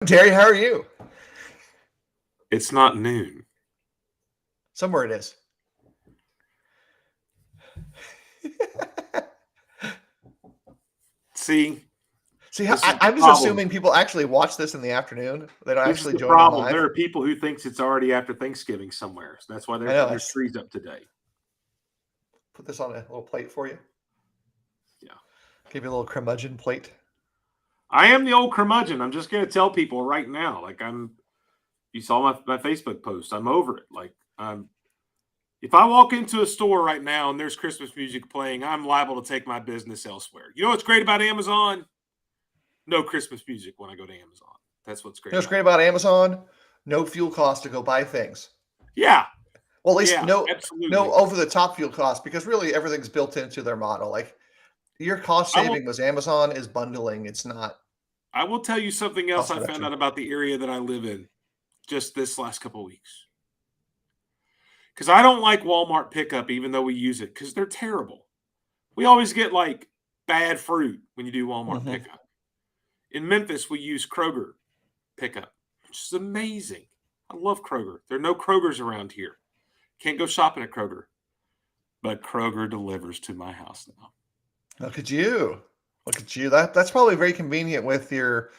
Terry, how are you? It's not noon. Somewhere it is. See, See, this is the I'm just problem. assuming people actually watch this in the afternoon. They don't This is actually the join in problem. There live. are people who thinks it's already after Thanksgiving somewhere. So that's why I they're know. putting their Let's trees up today. put this on a little plate for you. Yeah. Give you a little curmudgeon plate. I am the old curmudgeon. I'm just going to tell people right now. You saw my Facebook post. I'm over it. If I walk into a store right now and there's Christmas music playing, I'm liable to take my business elsewhere. You know what's great about Amazon? No Christmas music when I go to Amazon. That's what's You know great what's about great it. about Amazon? No fuel cost to go buy things. Yeah. Well, at least Yeah, no absolutely. over the top fuel cost because really everything's built into their model. Like your cost I will saving was Amazon is bundling. It's not I will tell you something else cost I found reduction. out about the area that I live in just this last couple of weeks. Because I don't like Walmart pickup, even though we use it, because they're terrible. We always get like bad fruit when you do Walmart Mm-hmm. pickup. In Memphis, we use Kroger pickup, which is amazing. I love Kroger. There are no Krogers around here. Can't go shopping at Kroger, but Kroger delivers to my house now. Look at you. Look at you. That's probably very convenient with your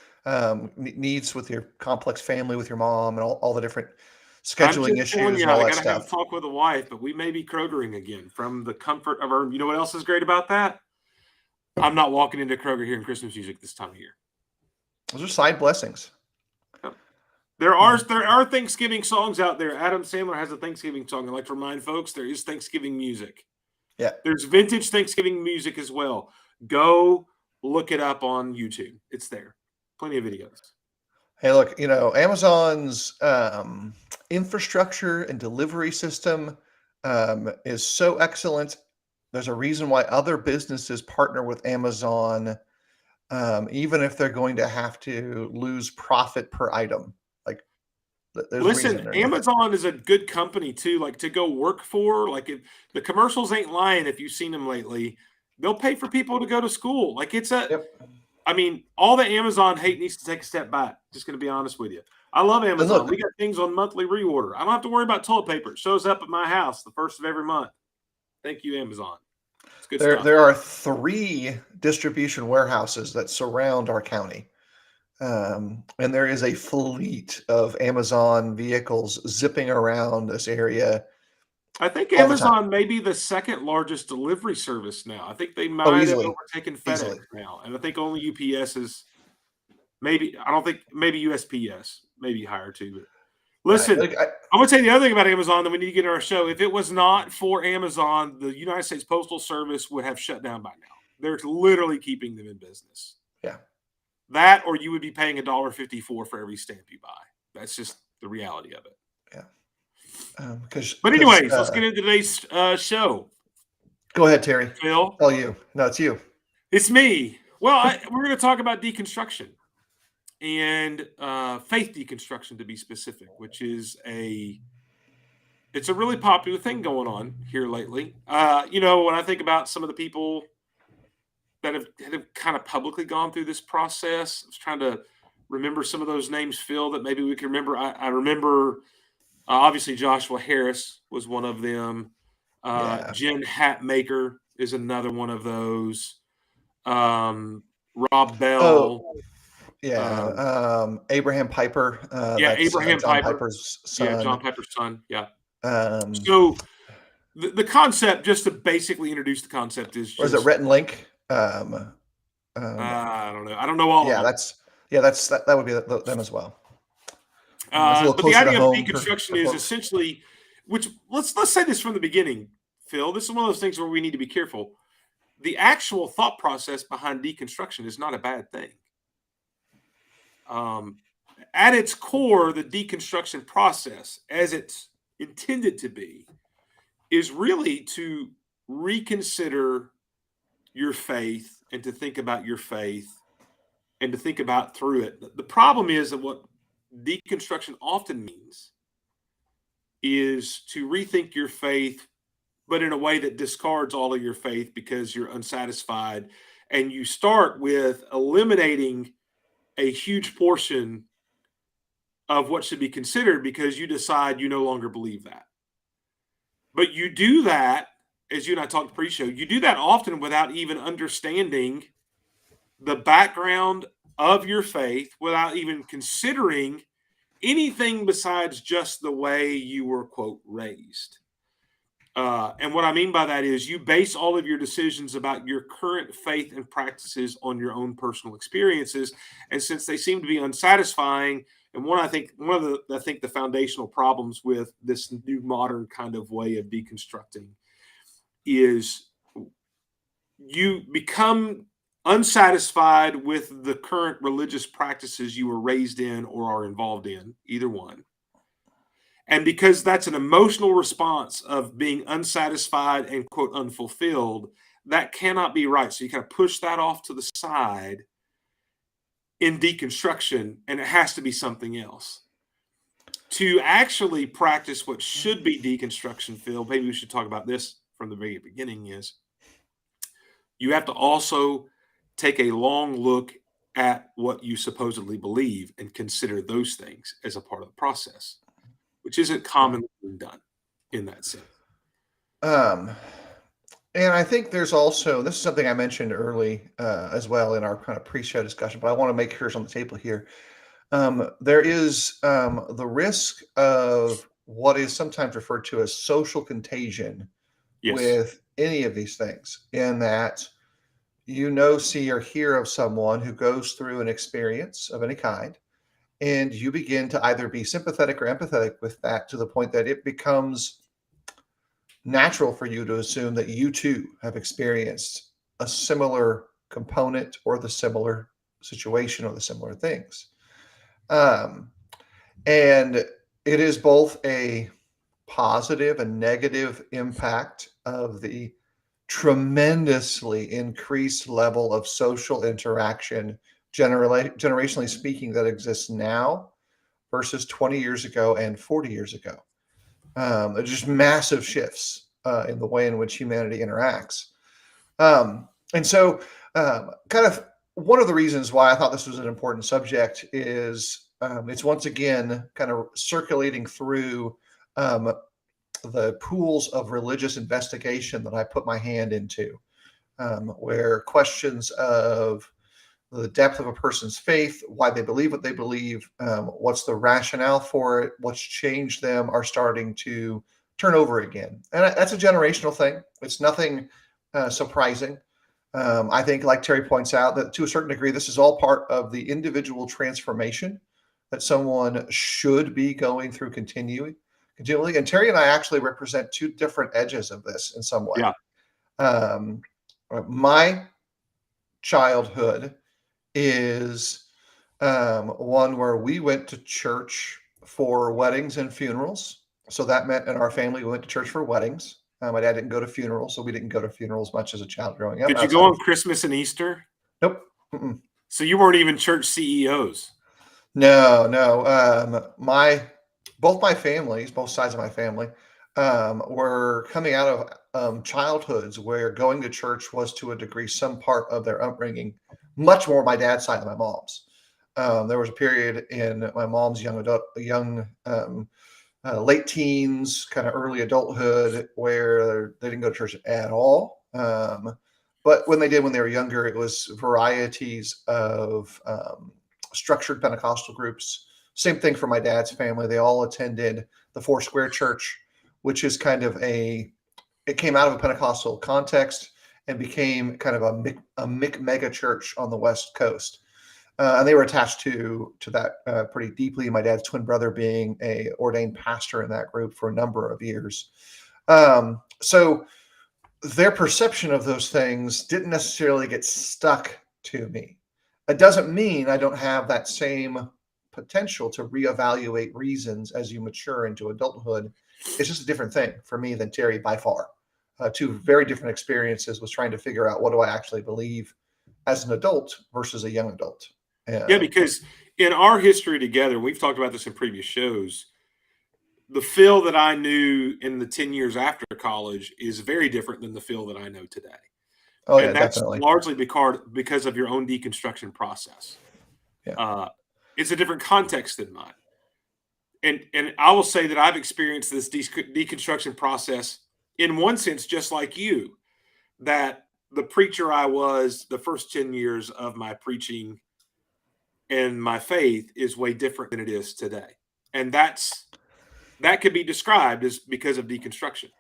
needs with your complex family, with your mom, and all the different I'm scheduling just telling issues you, and all I that got to have a stuff. talk with a wife, but we may be Krogering again from the comfort of our. You know what else is great about that? I'm not walking into Kroger hearing Christmas music this time of year. Those are side blessings. Yep. There are Mhm. there are Thanksgiving songs out there. Adam Sandler has a Thanksgiving song. I like to remind folks there is Thanksgiving music. Yeah. There's vintage Thanksgiving music as well. Go look it up on YouTube. It's there. Plenty of videos. Hey, look, Amazon's infrastructure and delivery system is so excellent. There's a reason why other businesses partner with Amazon, even if they're going to have to lose profit per item. Like, there's a Listen, reason they're doing it. Amazon is a good company too, like to go work for. Like if the commercials ain't lying, if you've seen them lately, they'll pay for people to go to school. Yep. I mean, all the Amazon hate needs to take a step back. Just going to be honest with you. I love And Amazon. look, We got things on monthly reorder. I don't have to worry about toilet paper. It shows up at my house the first of every month. Thank you, Amazon. It's good there stuff. there are 3 distribution warehouses that surround our county. And there is a fleet of Amazon vehicles zipping around this area I think all the time. Amazon may be the second largest delivery service now. I think they Oh, might have easily, overtaken FedEx easily. now. And I think only UPS is maybe, I don't think, maybe USPS, maybe higher too. But Right. listen, I'm going to tell you the other thing about Amazon that we need to get in our show. If it was not for Amazon, the United States Postal Service would have shut down by now. They're literally keeping them in business. Yeah. That, or you would be paying $1.54 for every stamp you buy. That's just the reality of it. Yeah. Because But anyways, let's get into today's show. go ahead, Terry. Phil, Oh, you. No, it's you. it's me. Well, we're going to talk about deconstruction and faith deconstruction, to be specific, which is it's a really popular thing going on here lately. When I think about some of the people that have kind of publicly gone through this process, I was trying to remember some of those names, Phil, that maybe we can remember. I remember obviously Joshua Harris was one of them. Yeah. Jen Hatmaker is another one of those. Rob Oh, Bell. yeah. Um, Abraham Piper. yeah, That's Abraham John Piper. Piper's Yeah, son. John Piper's son. Yeah. Um, So the concept, just to basically introduce the concept, is or is it just Rhett and Link? Um, I don't know. I don't know all of yeah, them. that would be them as well. That's a little But the closer to idea of home deconstruction for is folks. essentially, which let's say this from the beginning, Phil. This is one of those things where we need to be careful. The actual thought process behind deconstruction is not a bad thing. At its core, the deconstruction process, as it's intended to be, is really to reconsider your faith and to think about your faith and to think about through it. The problem is that what deconstruction often means is to rethink your faith, but in a way that discards all of your faith because you're unsatisfied. And you start with eliminating a huge portion of what should be considered because you decide you no longer believe that. But you do that, as you and I talked pre-show, you do that often without even understanding the background of your faith, without even considering anything besides just the way you were, quote, raised. And what I mean by that is you base all of your decisions about your current faith and practices on your own personal experiences. And since they seem to be unsatisfying, and one of the foundational problems with this new modern kind of way of deconstructing is you become unsatisfied with the current religious practices you were raised in or are involved in, either one. And because that's an emotional response of being unsatisfied and, quote, unfulfilled, that cannot be right. So you kind of push that off to the side in deconstruction, and it has to be something else. To actually practice what should be deconstruction, Phil, maybe we should talk about this from the very beginning, is you have to also take a long look at what you supposedly believe and consider those things as a part of the process, which isn't commonly done in that sense. And I think there's also, this is something I mentioned early as well in our kind of pre-show discussion, but I want to make sure it's on the table here. There is the risk of what is sometimes referred to as social contagion Yes. with any of these things, in that see or hear of someone who goes through an experience of any kind, and you begin to either be sympathetic or empathetic with that to the point that it becomes natural for you to assume that you too have experienced a similar component or the similar situation or the similar things. And it is both a positive and negative impact of the tremendously increased level of social interaction, generationally speaking, that exists now versus 20 years ago and 40 years ago. There's just massive shifts in the way in which humanity interacts. And so kind of one of the reasons why I thought this was an important subject is it's once again kind of circulating through the pools of religious investigation that I put my hand into, where questions of the depth of a person's faith, why they believe what they believe, what's the rationale for it, what's changed them, are starting to turn over again. And that's a generational thing. It's nothing surprising. I think, like Terry points out, that to a certain degree, this is all part of the individual transformation that someone should be going through continually. And Terry and I actually represent two different edges of this in some way. Yeah. My childhood is one where we went to church for weddings and funerals. So that meant in our family, we went to church for weddings. My dad didn't go to funerals, so we didn't go to funerals much as a child growing up. Did you go on Christmas and Easter? Nope. So you weren't even church CEOs? No. Both my families, both sides of my family, were coming out of childhoods where going to church was, to a degree, some part of their upbringing, much more my dad's side than my mom's. There was a period in my mom's late teens, kind of early adulthood, where they didn't go to church at all. But when they did, when they were younger, it was varieties of structured Pentecostal groups. Same thing for my dad's family. They all attended the Four Square Church, which is kind of it came out of a Pentecostal context and became kind of a mega church on the West Coast. And they were attached to that pretty deeply. My dad's twin brother being a ordained pastor in that group for a number of years. So their perception of those things didn't necessarily get stuck to me. It doesn't mean I don't have that same potential to reevaluate reasons as you mature into adulthood. It's just a different thing for me than Terry, by far. Two very different experiences with trying to figure out, what do I actually believe as an adult versus a young adult. Yeah, because in our history together, we've talked about this in previous shows, the Phil that I knew in the 10 years after college is very different than the Phil that I know today. Oh, and yeah, that's definitely. largely because of your own deconstruction process. Yeah. It's a different context than mine. and I will say that I've experienced this deconstruction process in one sense, just like you, that the preacher I was the first 10 years of my preaching and my faith is way different than it is today. And that could be described as because of deconstruction.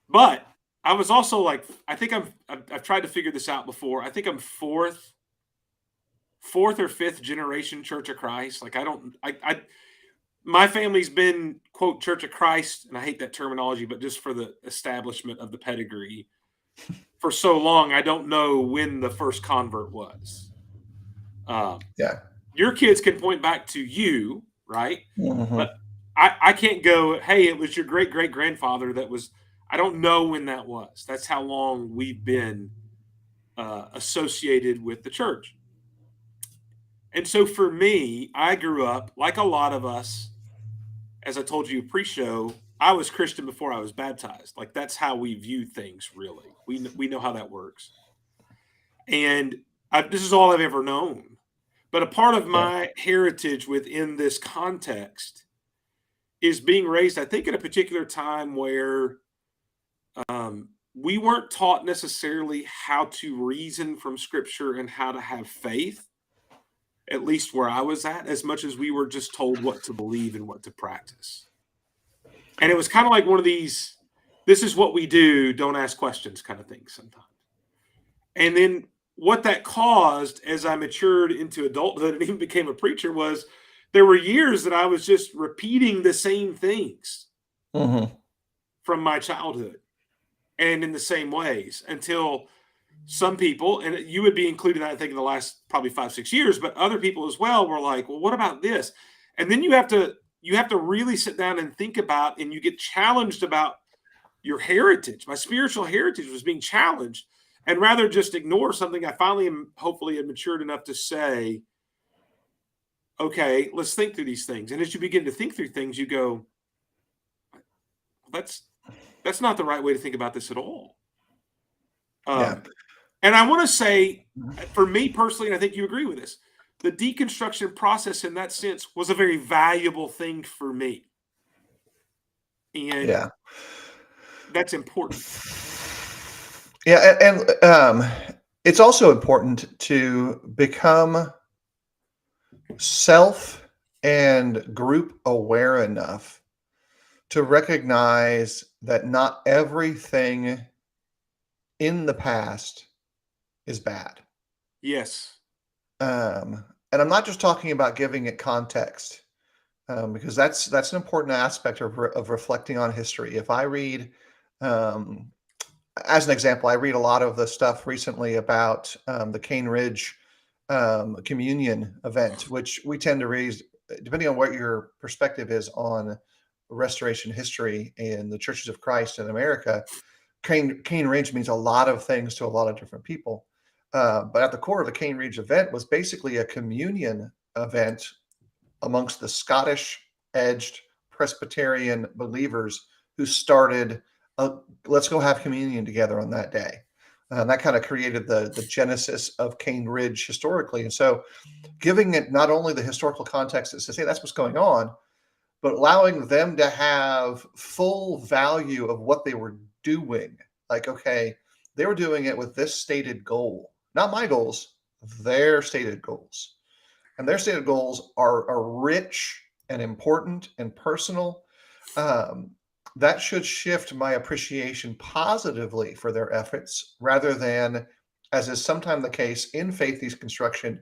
But I was also like, I think I've tried to figure this out before. I think I'm fourth or fifth generation Church of Christ. Like I my family's been quote Church of Christ, and I hate that terminology, but just for the establishment of the pedigree for so long, I don't know when the first convert was. Yeah. Your kids can point back to you, right? Mhm. But I can't go, hey, it was your great great grandfather that was. I don't know when that was. That's how long we've been associated with the church. And so for me, I grew up like a lot of us. As I told you pre-show, I was Christian before I was baptized. Like that's how we view things. Really, we know how that works. And this is all I've ever known. But a part of Yeah. my heritage within this context is being raised, I think, at a particular time where we weren't taught necessarily how to reason from Scripture and how to have faith, at least where I was at, as much as we were just told what to believe and what to practice. And it was kind of like one of these, this is what we do, don't ask questions kind of things sometimes. And then what that caused as I matured into adulthood and even became a preacher was there were years that I was just repeating the same things Mhm. from my childhood and in the same ways until some people, and you would be included in that, I think, in the last probably 5-6 years, but other people as well were like, well, what about this? And then you have to really sit down and think about, and you get challenged about your heritage. My spiritual heritage was being challenged, and rather just ignore something, I finally am hopefully have matured enough to say, okay, let's think through these things. And as you begin to think through things, you go, that's not the right way to think about this at all. Yeah. And I want to say, Mhm. for me personally, and I think you agree with this, the deconstruction process in that sense was a very valuable thing for me. And Yeah. that's important. Yeah, it's also important to become self and group aware enough to recognize that not everything in the past is bad. Yes. And I'm not just talking about giving it context, because that's an important aspect of reflecting on history. If I read, um, as an example, I read a lot of the stuff recently about the Cane Ridge communion event, which we tend to read, depending on what your perspective is on restoration history in the churches of Christ in America. Cane Ridge means a lot of things to a lot of different people. But at the core of the Cane Ridge event was basically a communion event amongst the Scottish edged Presbyterian believers who started, let's go have communion together on that day. That kind of created the genesis of Cane Ridge historically. And so giving it not only the historical context that says, hey, that's what's going on, but allowing them to have full value of what they were doing. Like, okay, they were doing it with this stated goal, not my goals, their stated goals. And their stated goals are rich and important and personal. Um, that should shift my appreciation positively for their efforts rather than, as is sometimes the case in faith deconstruction,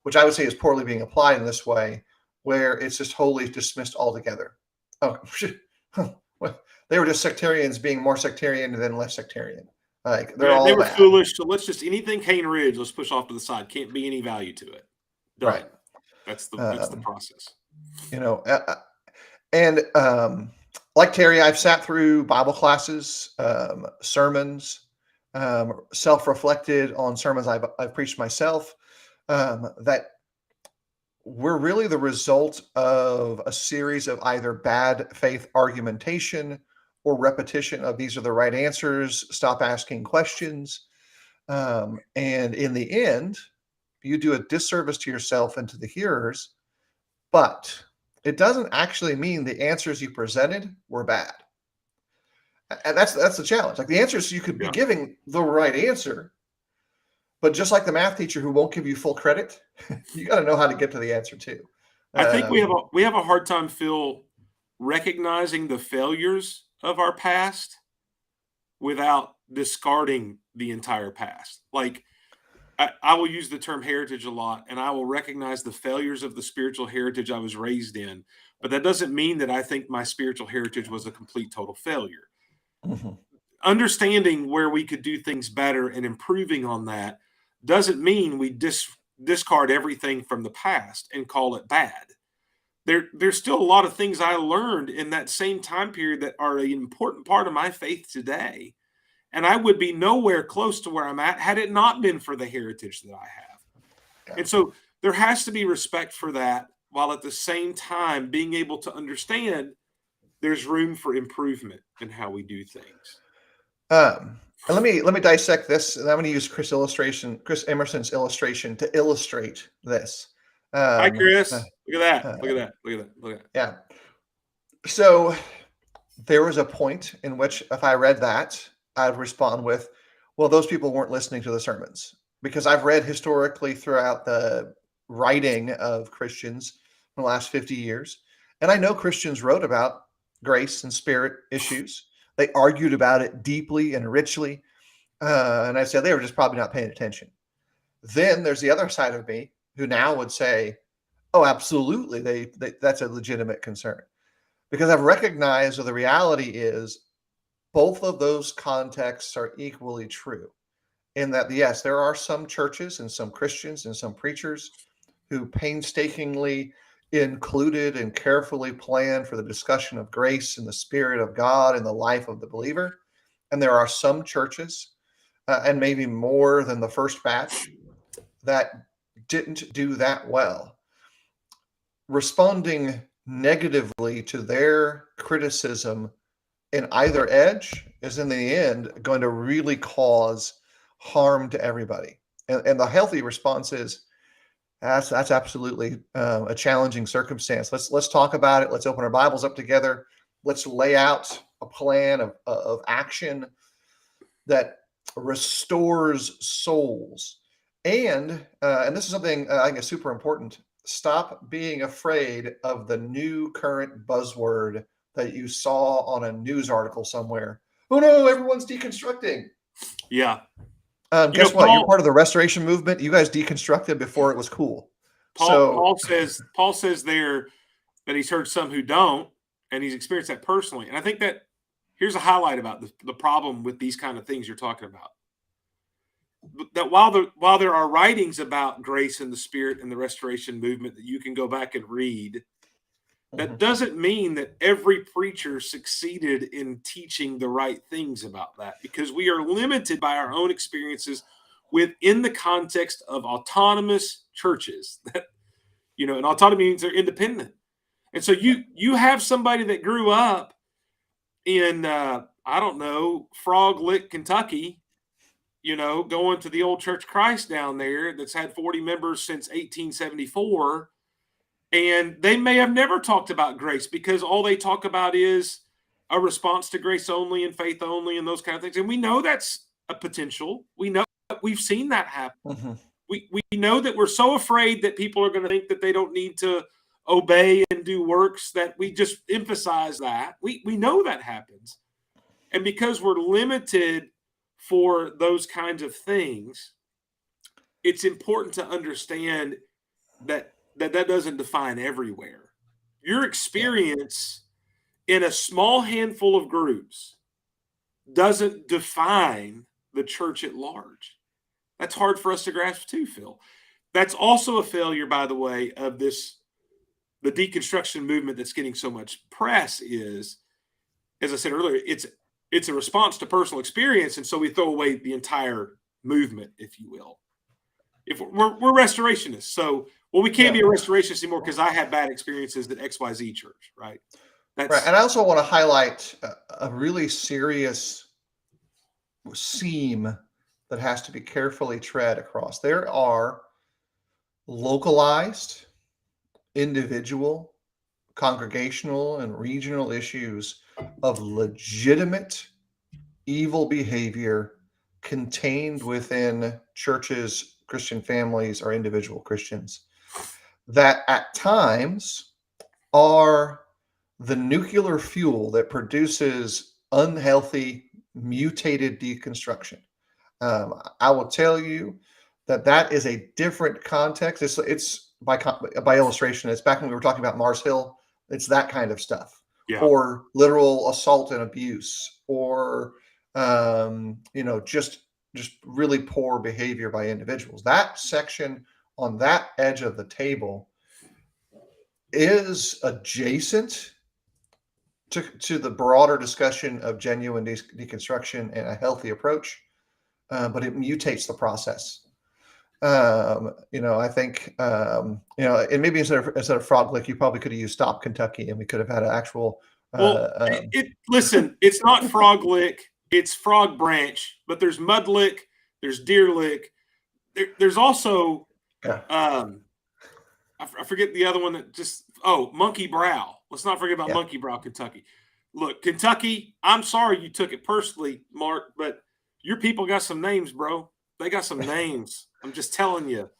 which I would say is poorly being applied in this way, where it's just wholly dismissed altogether. Oh, well, they were just sectarians being more sectarian than less sectarian. Like they're Yeah, they all were bad. foolish. So let's just anything Cane Ridge, let's push off to the side. Can't be any value to it. Right. Done. That's the Um, process. you know, and like Terry, I've sat through Bible classes, sermons, self-reflected on sermons I've preached myself. That we're really the result of a series of either bad faith argumentation or repetition of these are the right answers, stop asking questions. And in the end, you do a disservice to yourself and to the hearers. But it doesn't actually mean the answers you presented were bad. And that's the challenge. Like the answers, you could be Yeah. giving the right answer, but just like the math teacher who won't give you full credit, you got to know how to get to the answer too. I think Um, we have a hard time, Phil, recognizing the failures of our past without discarding the entire past. Like I will use the term heritage a lot, and I will recognize the failures of the spiritual heritage I was raised in. But that doesn't mean that I think my spiritual heritage was a complete total failure. mhm. Understanding where we could do things better and improving on that doesn't mean we discard everything from the past and call it bad. There's still a lot of things I learned in that same time period that are an important part of my faith today. And I would be nowhere close to where I'm at had it not been for the heritage that I have. Yeah. And so there has to be respect for that, while at the same time being able to understand there's room for improvement in how we do things. And let me dissect this. And I'm going to use Chris Emerson's illustration to illustrate this. Hi, Um, uh, Chris. Look at that. uh, Look at that. Look at that. Look at that. yeah. So there was a point in which if I read that, I'd respond with, well, those people weren't listening to the sermons, because I've read historically throughout the writing of Christians in the last 50 years. And I know Christians wrote about grace and spirit issues. They argued about it deeply and richly. And I said they were just probably not paying attention. Then there's the other side of me who now would say, oh, absolutely. That's a legitimate concern, because I've recognized that the reality is both of those contexts are equally true, in that, yes, there are some churches and some Christians and some preachers who painstakingly included and carefully planned for the discussion of grace and the Spirit of God in the life of the believer. And there are some churches, and maybe more than the first batch, that didn't do that well. Responding negatively to their criticism in either edge is in the end going to really cause harm to everybody. And the healthy response is that's absolutely a challenging circumstance. Let's talk about it. Let's open our Bibles up together. Let's lay out a plan of action that restores souls. And this is something I think is super important. Stop being afraid of the new current buzzword that you saw on a news article somewhere. Oh no, everyone's deconstructing. Yeah. Guess what? You're part of the restoration movement. You guys deconstructed before it was cool. Paul says there that he's heard some who don't, and he's experienced that personally. And I think that here's a highlight about the problem with these kind of things you're talking about. That while there are writings about grace and the Spirit and the restoration movement that you can go back and read, that doesn't mean that every preacher succeeded in teaching the right things about that, because we are limited by our own experiences within the context of autonomous churches. That, and autonomy means they're independent. And so you have somebody that grew up in I don't know, Frog Lick, Kentucky, going to the old Church of Christ down there that's had 40 members since 1874. And they may have never talked about grace, because all they talk about is a response to grace only and faith only and those kind of things. And we know that's a potential. We know we've seen that happen. Mm-hmm. We know that we're so afraid that people are going to think that they don't need to obey and do works that we just emphasize that. We know that happens. And because we're limited for those kinds of things, it's important to understand that doesn't define everywhere. Your experience in a small handful of groups doesn't define the church at large. That's hard for us to grasp too, Phil. That's also a failure, by the way, of the deconstruction movement that's getting so much press is, as I said earlier, it's a response to personal experience, and so we throw away the entire movement, if you will. If we're restorationists, so we can't be a restorationist anymore because I had bad experiences at XYZ church, right? Right. And I also want to highlight a really serious seam that has to be carefully tread across. There are localized, individual congregational and regional issues of legitimate evil behavior contained within churches, Christian families, or individual Christians that at times are the nuclear fuel that produces unhealthy, mutated deconstruction. I will tell you that that is a different context. It's by illustration. It's back when we were talking about Mars Hill. It's that kind of stuff, Yeah. or literal assault and abuse, or just really poor behavior by individuals. That section on that edge of the table is adjacent to the broader discussion of genuine deconstruction and a healthy approach, but it mutates the process. I think, and maybe instead of frog lick, you probably could have used Stop Kentucky, and we could have had an actual. Well, listen, it's not frog lick, it's frog branch, but there's mud lick, there's deer lick, there's also, I forget the other one that monkey brow. Let's not forget about monkey brow, Kentucky. Look, Kentucky, I'm sorry you took it personally, Mark, but your people got some names, bro. They got some names. I'm just telling you.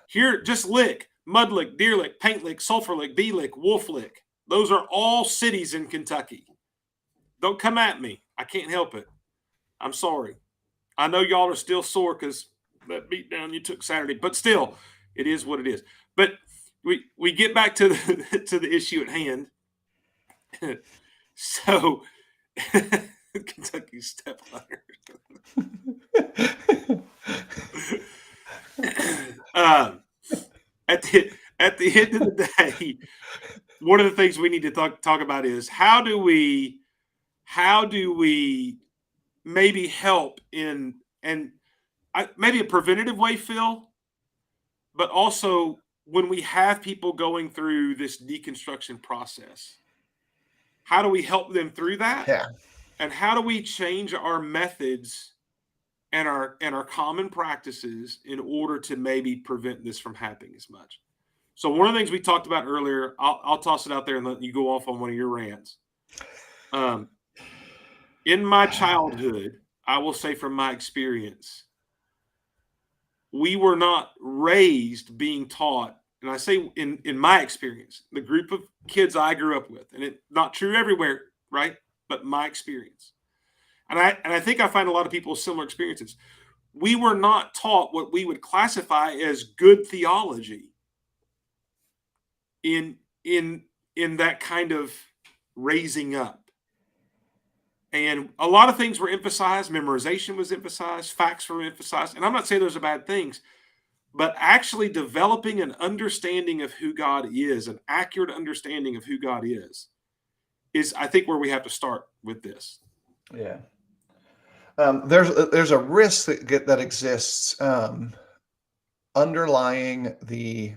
Here, just lick, mud lick, deer lick, paint lick, sulfur lick, bee lick, wolf lick. Those are all cities in Kentucky. Don't come at me. I can't help it. I'm sorry. I know y'all are still sore because that beat down you took Saturday, but still, it is what it is. But we get back to the issue at hand. So, Kentucky stepladder. At the end of the day, one of the things we need to talk about is how do we maybe help in maybe a preventative way, Phil, but also when we have people going through this deconstruction process, how do we help them through that? Yeah. And how do we change our methods and our common practices in order to maybe prevent this from happening as much? So one of the things we talked about earlier, I'll toss it out there and let you go off on one of your rants. In my childhood, I will say from my experience, we were not raised being taught, and I say in my experience, the group of kids I grew up with, and it's not true everywhere, right? But my experience. And I think I find a lot of people with similar experiences. We were not taught what we would classify as good theology in that kind of raising up. And a lot of things were emphasized. Memorization was emphasized. Facts were emphasized. And I'm not saying those are bad things, but actually developing an understanding of who God is, an accurate understanding of who God is I think where we have to start with this. Yeah. There's a risk that exists underlying the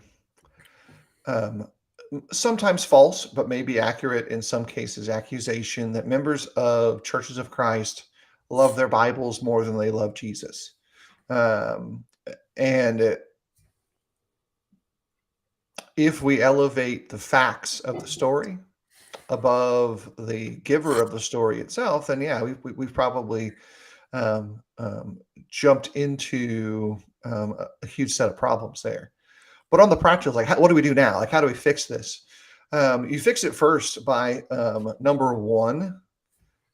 sometimes false, but maybe accurate in some cases, accusation that members of churches of Christ love their Bibles more than they love Jesus. If we elevate the facts of the story above the giver of the story itself, then yeah, we've probably jumped into a huge set of problems there. But on the practical, like, what do we do now? Like, how do we fix this? You fix it first by number one,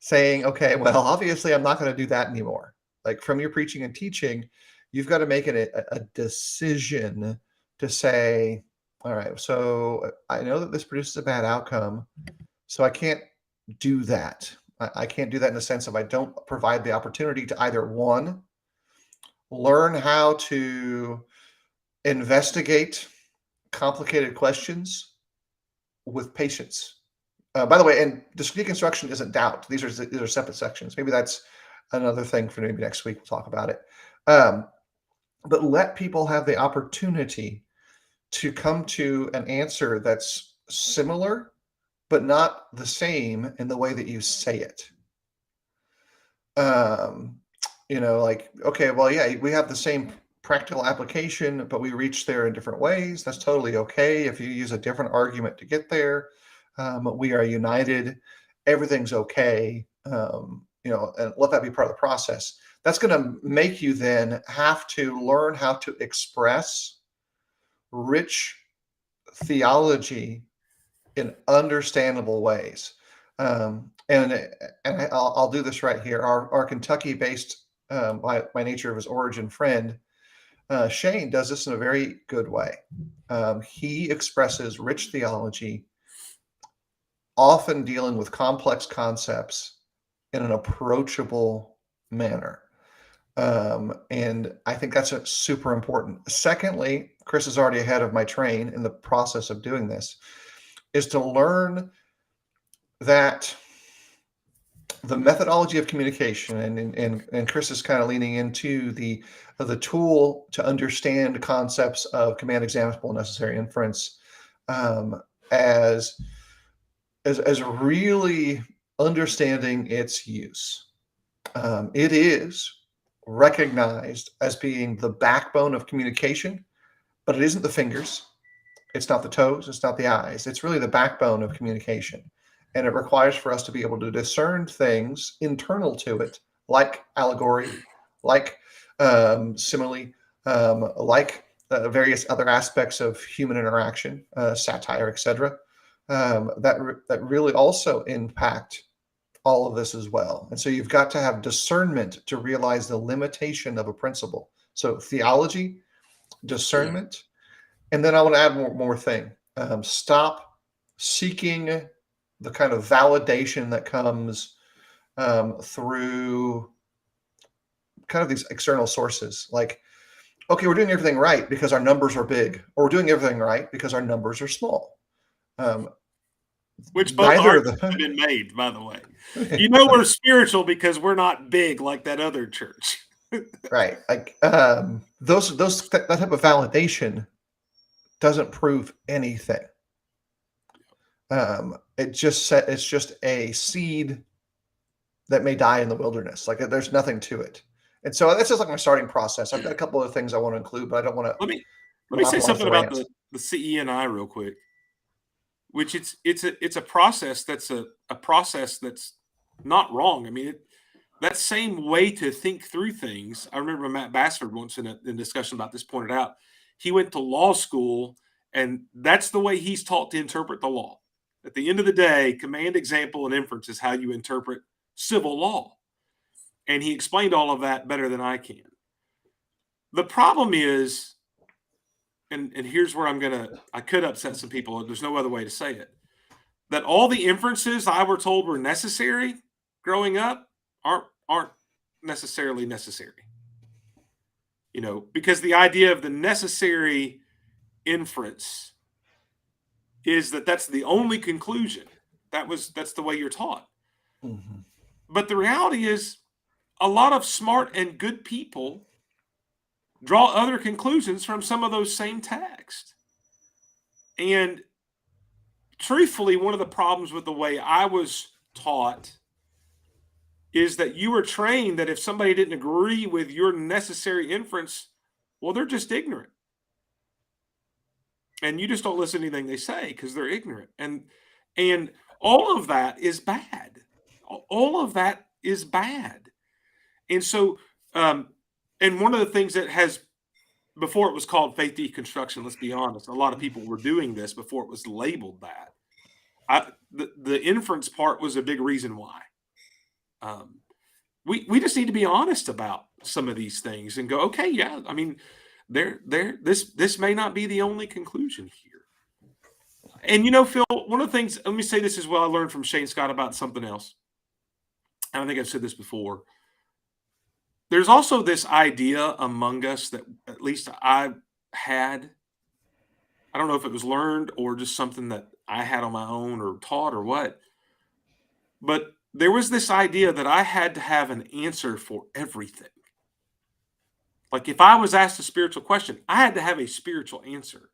saying, okay, well, obviously I'm not going to do that anymore. Like from your preaching and teaching, you've got to make it a decision to say, all right, so I know that this produces a bad outcome, so I can't do that. I can't do that in the sense of I don't provide the opportunity to either one, learn how to investigate complicated questions with patience. By the way, and deconstruction isn't doubt. These are separate sections. Maybe that's another thing for maybe next week. We'll talk about it. But let people have the opportunity to come to an answer that's similar, but not the same in the way that you say it. Like, okay, well, yeah, we have the same practical application, but we reach there in different ways. That's totally okay. If you use a different argument to get there, we are united. Everything's okay. And let that be part of the process. That's going to make you then have to learn how to express rich theology in understandable ways. I'll do this right here. Our Kentucky-based, by nature of his origin, friend Shane does this in a very good way. He expresses rich theology, often dealing with complex concepts in an approachable manner. And I think that's super important. Secondly, Chris is already ahead of my train in the process of doing this, is to learn that the methodology of communication, and Chris is kind of leaning into the tool to understand concepts of command, example, necessary inference, as really understanding its use. It is recognized as being the backbone of communication, but it isn't the fingers. It's not the toes. It's not the eyes. It's really the backbone of communication. And it requires for us to be able to discern things internal to it, like allegory, like simile, like various other aspects of human interaction, satire, etc. That really also impact all of this as well. And so you've got to have discernment to realize the limitation of a principle. So theology, discernment, and then I want to add more thing. Stop seeking the kind of validation that comes through kind of these external sources. Like, okay, we're doing everything right because our numbers are big, or we're doing everything right because our numbers are small. Which both arguments have been made, by the way. We're spiritual because we're not big like that other church. Right. Like that type of validation doesn't prove anything. It's just a seed that may die in the wilderness. Like there's nothing to it. And so that's just like my starting process. I've got a couple of things I want to include, but I don't want to. Let me say something about the CE&I real quick. Which it's a process that's a process that's not wrong. I mean, that same way to think through things. I remember Matt Bassford once in a discussion about this pointed out. He went to law school, and that's the way he's taught to interpret the law. At the end of the day, command, example, and inference is how you interpret civil law. And he explained all of that better than I can. The problem is, and here's where I could upset some people. There's no other way to say it. That all the inferences I were told were necessary growing up aren't necessarily necessary. Because the idea of the necessary inference is that's the only conclusion. That's the way you're taught. Mm-hmm. But the reality is a lot of smart and good people draw other conclusions from some of those same texts. And truthfully, one of the problems with the way I was taught is that you were trained that if somebody didn't agree with your necessary inference, well, they're just ignorant. And you just don't listen to anything they say because they're ignorant. And all of that is bad. All of that is bad. And so, and one of the things that has, before it was called faith deconstruction, let's be honest, a lot of people were doing this before it was labeled that. The inference part was a big reason why. We just need to be honest about some of these things and go, okay, yeah, I mean, this may not be the only conclusion here. And Phil, one of the things, let me say this as well, I learned from Shane Scott about something else. And I think I've said this before. There's also this idea among us that at least I had. I don't know if it was learned or just something that I had on my own or taught or what. But there was this idea that I had to have an answer for everything. Like if I was asked a spiritual question, I had to have a spiritual answer.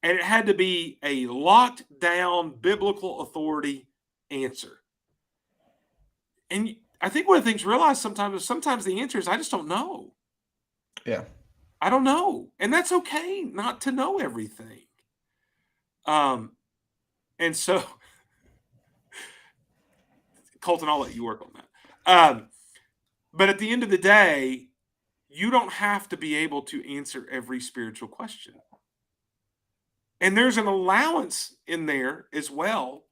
And it had to be a locked down biblical authority answer. And I think one of the things you realize sometimes the answer is I just don't know. Yeah. I don't know. And that's okay not to know everything. And so, Colton, I'll let you work on that. But at the end of the day, you don't have to be able to answer every spiritual question. And there's an allowance in there as well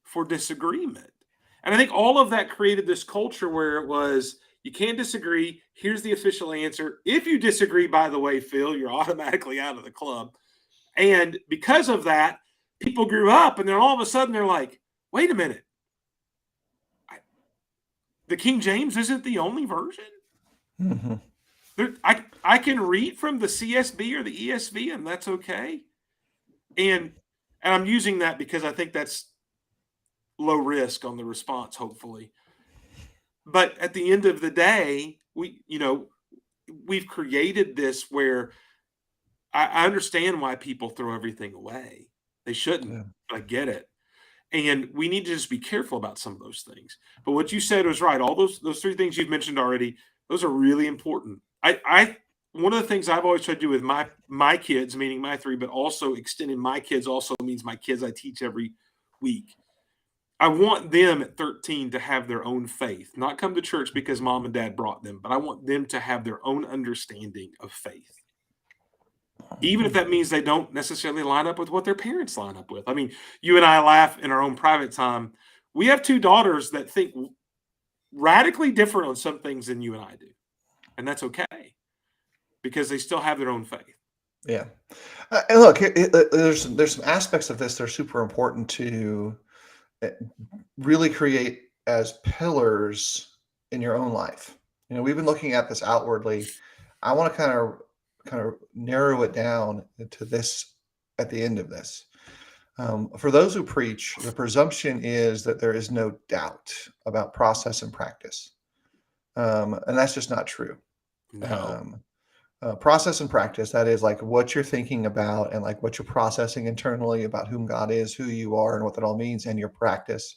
for disagreement. And I think all of that created this culture where it was, you can't disagree. Here's the official answer. If you disagree, by the way, Phil, you're automatically out of the club. And because of that, people grew up and then all of a sudden they're like, wait a minute. The King James isn't the only version. Mm-hmm. I can read from the CSB or the ESV, and that's okay. And I'm using that because I think that's low risk on the response, hopefully. But at the end of the day, we've created this where I understand why people throw everything away. They shouldn't, Yeah. but I get it. And we need to just be careful about some of those things. But what you said was right. All those three things you've mentioned already, those are really important. One of the things I've always tried to do with my kids, meaning my three, but also extending my kids also means my kids I teach every week. I want them at 13 to have their own faith, not come to church because mom and dad brought them, but I want them to have their own understanding of faith. Even if that means they don't necessarily line up with what their parents line up with. I mean, you and I laugh in our own private time. We have two daughters that think radically different on some things than you and I do. And that's okay because they still have their own faith. Yeah. And look, there's some aspects of this that are super important to really create as pillars in your own life. We've been looking at this outwardly. I want to kind of narrow it down to this at the end of this. For those who preach, the presumption is that there is no doubt about process and practice. And that's just not true. No. Process and practice, that is like what you're thinking about and like what you're processing internally about whom God is, who you are, and what that all means, and your practice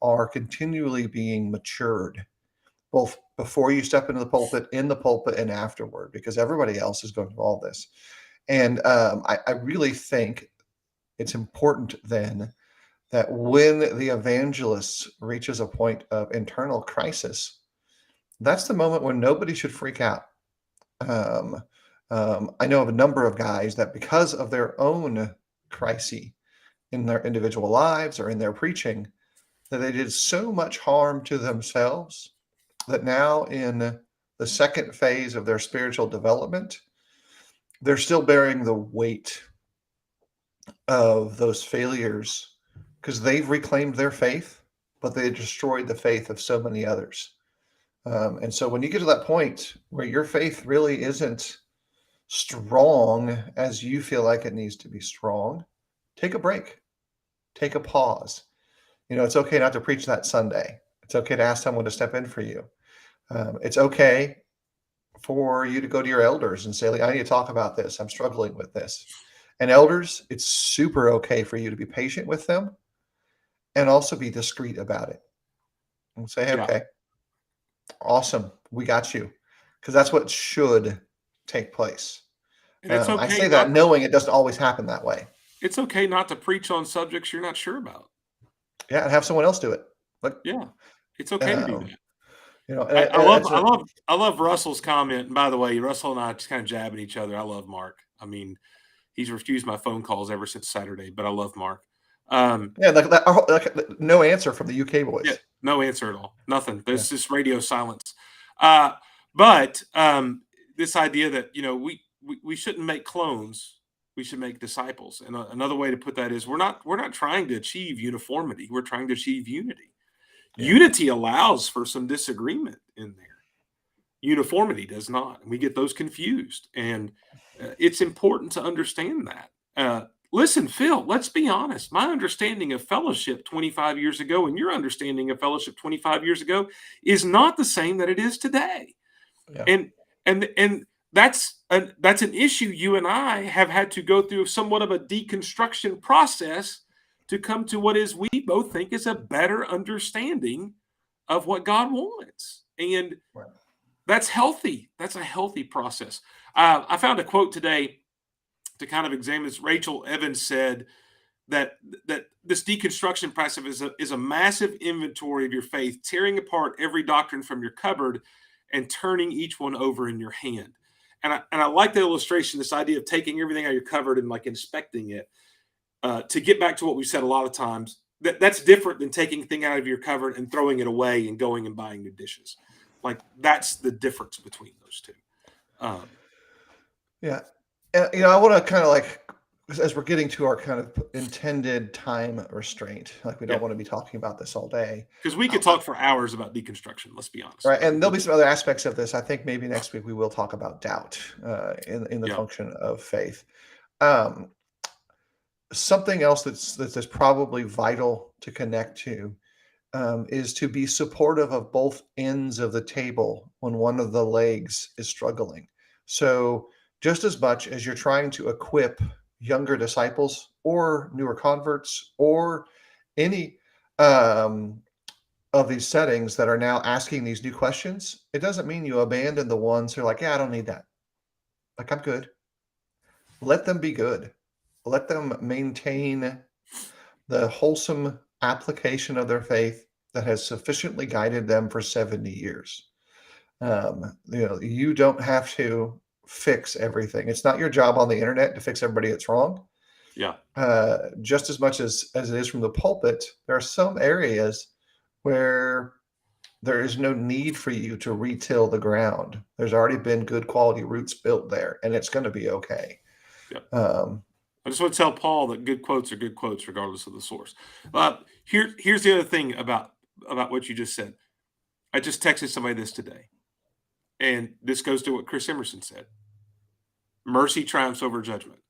are continually being matured, both before you step into the pulpit, in the pulpit, and afterward, because everybody else is going through all this. And I really think it's important then that when the evangelist reaches a point of internal crisis, that's the moment when nobody should freak out. I know of a number of guys that because of their own crisis in their individual lives or in their preaching, that they did so much harm to themselves that now in the second phase of their spiritual development, they're still bearing the weight of those failures because they've reclaimed their faith, but they destroyed the faith of so many others. And so when you get to that point where your faith really isn't strong as you feel like it needs to be strong, take a break, take a pause. It's okay not to preach that Sunday. It's okay to ask someone to step in for you. It's okay for you to go to your elders and say, like, I need to talk about this. I'm struggling with this. And elders, it's super okay for you to be patient with them and also be discreet about it and say, hey, Yeah. okay, awesome, we got you, because that's what should take place. And it's I okay say that knowing it doesn't always happen that way. It's okay not to preach on subjects you're not sure about. Yeah, and have someone else do it. Like, Yeah, it's okay to do that. and I love Russell's comment. And by the way, Russell and I just kind of jabbing each other. I love Mark. I mean, he's refused my phone calls ever since Saturday, but I love Mark. Yeah, like no answer from the UK boys. Yeah, no answer at all. Nothing. There's just radio silence. But this idea that we shouldn't make clones. We should make disciples. And another way to put that is we're not trying to achieve uniformity. We're trying to achieve unity. Yeah. Unity allows for some disagreement in there. Uniformity does not. And we get those confused. And it's important to understand that. Listen, Phil, let's be honest. My understanding of fellowship 25 years ago and your understanding of fellowship 25 years ago is not the same that it is today. Yeah. And that's an issue you and I have had to go through somewhat of a deconstruction process to come to what is we both think is a better understanding of what God wants. And Right. That's healthy. That's a healthy process. I found a quote today to kind of examine this. Rachel Evans said that this deconstruction process is a massive inventory of your faith, tearing apart every doctrine from your cupboard and turning each one over in your hand. And I like the illustration, this idea of taking everything out of your cupboard and like inspecting it. To get back to what we said a lot of times, that's different than taking thing out of your cupboard and throwing it away and going and buying new dishes. Like that's the difference between those two. Um, Yeah. I want to kind of like, as we're getting to our kind of intended time restraint, like we yeah, don't want to be talking about this all day. because we could talk for hours about deconstruction. Let's be honest. Right. And there'll be some other aspects of this. I think maybe next week we will talk about doubt in the Yeah, function of faith. Um, Something else that's probably vital to connect to is to be supportive of both ends of the table when one of the legs is struggling. So, just as much as you're trying to equip younger disciples or newer converts or any um, of these settings that are now asking these new questions, it doesn't mean you abandon the ones who are like, yeah, I don't need that. Like, I'm good. Let them be good. Let them maintain the wholesome application of their faith that has sufficiently guided them for 70 years. You don't have to fix everything. It's not your job on the internet to fix everybody that's wrong. yeah, Just as much as it is from the pulpit, there are some areas where there is no need for you to retill the ground. There's already been good quality roots built there, and it's going to be okay. yeah. Um, I just want to tell Paul that good quotes are good quotes, regardless of the source. Here's the other thing about what you just said. I just texted somebody this today, and this goes to what Chris Emerson said: "Mercy triumphs over judgment."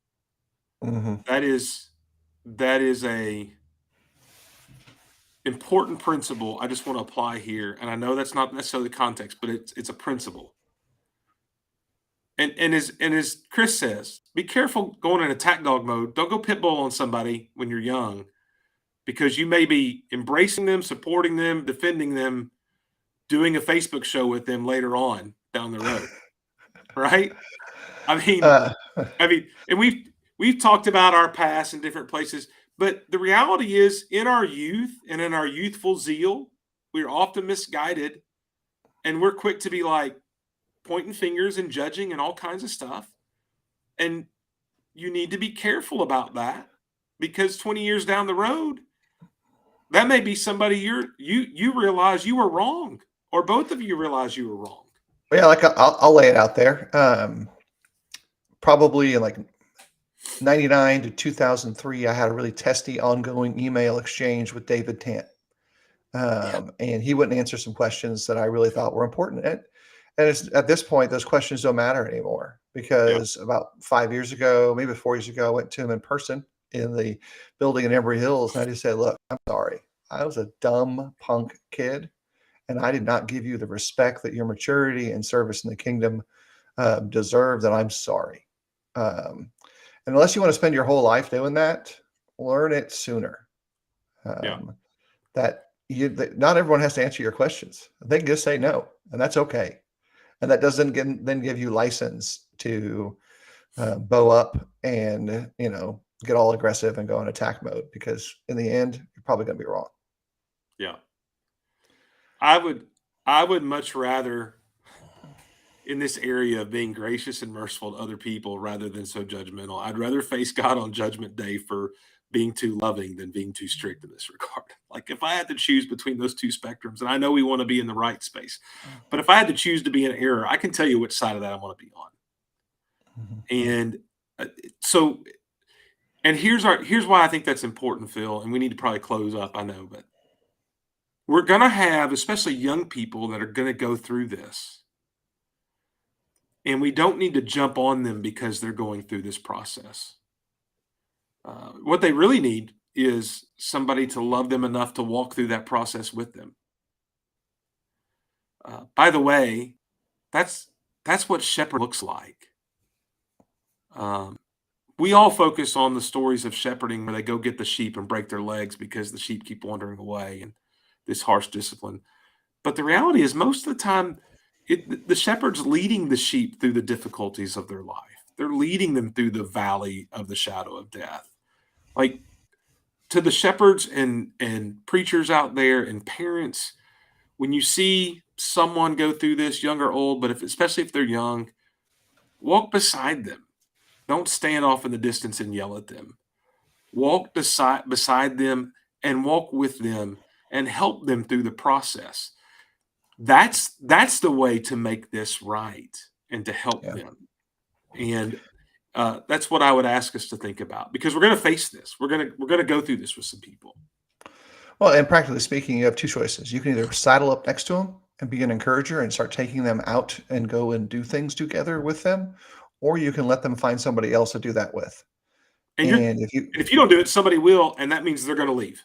mhm. That is a important principle. I just want to apply here, and I know that's not necessarily the context, but it's a principle. And as Chris says, be careful going in attack dog mode. Don't go pit bull on somebody when you're young, because you may be embracing them, supporting them, defending them, doing a Facebook show with them later on down the road, right? I mean, Uh, and we've talked about our past in different places, but the reality is, in our youth and in our youthful zeal, we're often misguided, and we're quick to be like pointing fingers and judging and all kinds of stuff. And you need to be careful about that, because 20 years down the road, that may be somebody you realize you were wrong, or both of you realize you were wrong. yeah, like I'll lay it out there. Probably in like 99 to 2003, I had a really testy ongoing email exchange with David Tant. Yeah, And he wouldn't answer some questions that I really thought were important. And it's, at this point, those questions don't matter anymore, yeah, because about 5 years ago, maybe 4 years ago, I went to him in person in the building in Embry Hills. And I just said, look, I'm sorry. I was a dumb punk kid, and I did not give you the respect that your maturity and service in the kingdom deserved. And I'm sorry. Um, and unless you want to spend your whole life doing that, learn it sooner. yeah, Um, that not everyone has to answer your questions. They can just say no, and that's okay. And that doesn't then give you license to bow up and get all aggressive and go in attack mode, because in the end, you're probably going to be wrong. yeah. I would much rather, in this area of being gracious and merciful to other people rather than so judgmental, I'd rather face God on Judgment Day for being too loving than being too strict in this regard. Like, if I had to choose between those two spectrums, and I know we want to be in the right space, but if I had to choose to be in error, I can tell you which side of that I want to be on. Mhm. And uh, so, and here's why I think that's important, Phil. And we need to probably close up. I know, but we're gonna have, especially young people, that are gonna go through this, and we don't need to jump on them because they're going through this process. What they really need is somebody to love them enough to walk through that process with them. By the way, that's what shepherd looks like. Um, we all focus on the stories of shepherding where they go get the sheep and break their legs because the sheep keep wandering away and this harsh discipline. But the reality is, most of the time, The shepherd's leading the sheep through the difficulties of their life. They're leading them through the valley of the shadow of death. Like, to the shepherds and preachers out there and parents, when you see someone go through this, young or old, but especially if they're young, walk beside them. Don't stand off in the distance and yell at them. Walk beside them and walk with them and help them through the process. That's the way to make this right and to help Yeah. them. And that's what I would ask us to think about, because we're going to face this. We're going to go through this with some people. Well, and practically speaking, you have two choices. You can either saddle up next to them and be an encourager and start taking them out and go and do things together with them, or you can let them find somebody else to do that with. And And if you, if you don't do it, somebody will, and that means they're going to leave.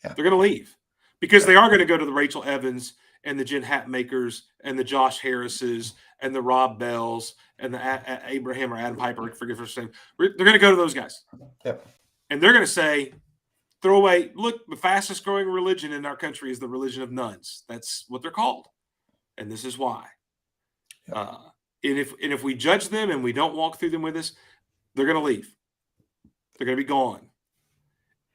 yeah, They're going to leave because yeah, they are going to go to the Rachel Evans and the Jen Hatmakers and the Josh Harrises and the Rob Bells and the Abraham or Adam Piper, I forget his name. They're going to go to those guys. yep, And they're going to say, throw away, look, the fastest growing religion in our country is the religion of nuns. That's what they're called. And this is why. yep, And if we judge them and we don't walk through them with us, they're going to leave. They're going to be gone.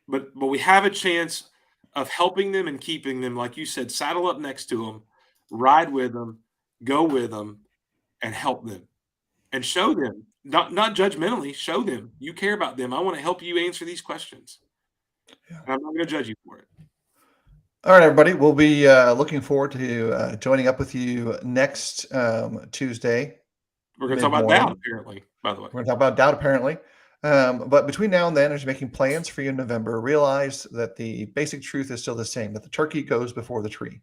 But we have a chance of helping them and keeping them, like you said, saddle up next to them, ride with them, go with them, and help them. And show them, not judgmentally, show them you care about them. I want to help you answer these questions. yeah. And I'm not going to judge you for it. All right, everybody. We'll be looking forward to joining up with you next Tuesday. We're going to talk about doubt, apparently, by the way. We're going to talk about doubt, apparently. But between now and then, as you're making plans for you in November, realize that the basic truth is still the same, that the turkey goes before the tree.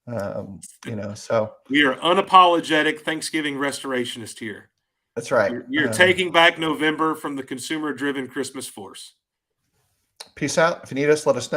So we are unapologetic Thanksgiving restorationist here. that's right. You're taking back November from the consumer-driven Christmas force. Peace out. If you need us, let us know.